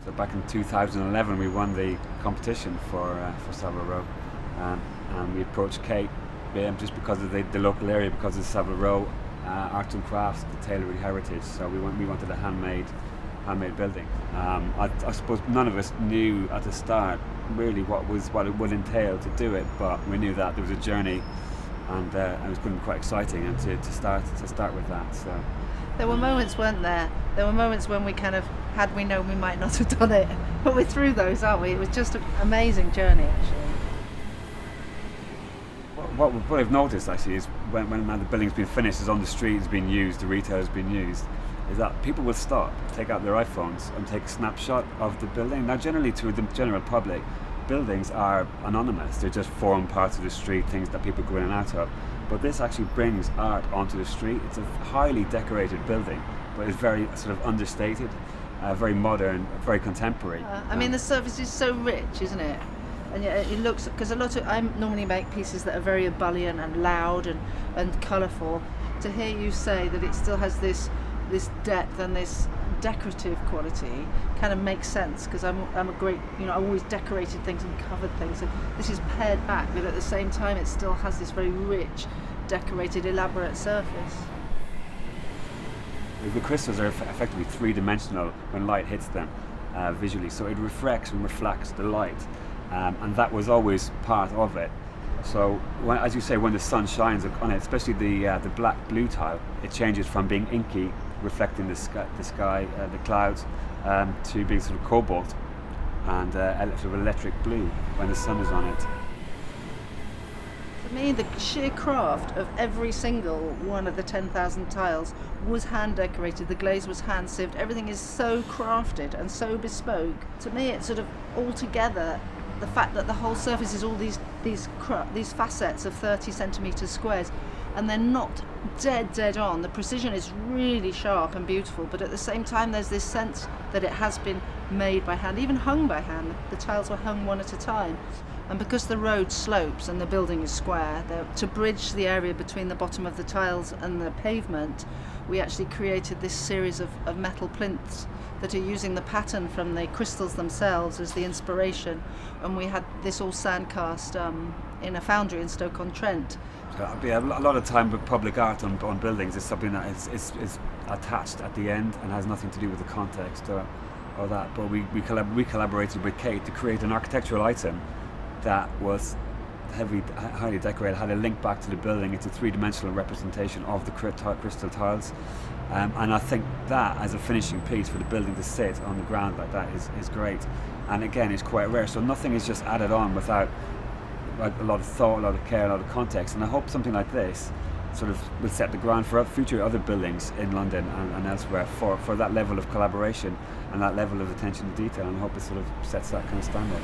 So back in 2011, we won the competition for Savile Row, and we approached Kate just because of the local area, because of Savile Row arts and crafts, the tailoring heritage. So we wanted a handmade building. I suppose none of us knew at the start really what it would entail to do it, but we knew that there was a journey, and it was going to be quite exciting, and to start with that. So there were moments, weren't there? There were moments when we kind of, had we known, we might not have done it, but we're through those, aren't we? It was just an amazing journey, actually. What I've noticed actually is when the building's been finished, is on the street, it's been used, the retail's been used, is that people will stop, take out their iPhones and take a snapshot of the building. Now generally to the general public, buildings are anonymous, they're just form parts of the street, things that people go in and out of. But this actually brings art onto the street. It's a highly decorated building, but it's very sort of understated, very modern, very contemporary. I mean, the surface is so rich, isn't it? And yet it looks, because I normally make pieces that are very ebullient and loud and colourful. To hear you say that it still has this depth and this decorative quality kind of makes sense, because I'm a great, I always decorated things and covered things, and this is pared back, but at the same time it still has this very rich, decorated, elaborate surface. The crystals are effectively three-dimensional when light hits them visually, so it reflects and reflects the light, and that was always part of it. So, as you say, when the sun shines on it, especially the black-blue tile, it changes from being inky, reflecting the sky, the clouds, to being sort of cobalt and sort of electric blue when the sun is on it. For me, the sheer craft of every single one of the 10,000 tiles was hand decorated, the glaze was hand sieved, everything is so crafted and so bespoke. To me, it's sort of all together, the fact that the whole surface is all these facets of 30 centimetres squares, and they're not dead on. The precision is really sharp and beautiful, but at the same time there's this sense that it has been made by hand, even hung by hand. The tiles were hung one at a time. And because the road slopes and the building is square, to bridge the area between the bottom of the tiles and the pavement, we actually created this series of metal plinths that are using the pattern from the crystals themselves as the inspiration. And we had this all sand cast in a foundry in Stoke-on-Trent. A lot of time with public art on buildings is something that is attached at the end and has nothing to do with the context or that. But we collaborated with Kate to create an architectural item that was highly decorated, had a link back to the building. It's a three-dimensional representation of the crystal tiles, and I think that as a finishing piece for the building to sit on the ground like that is great. And again, it's quite rare, so nothing is just added on without a lot of thought, a lot of care, a lot of context. And I hope something like this sort of will set the ground for future other buildings in London and elsewhere for that level of collaboration and that level of attention to detail, and I hope it sort of sets that kind of standard.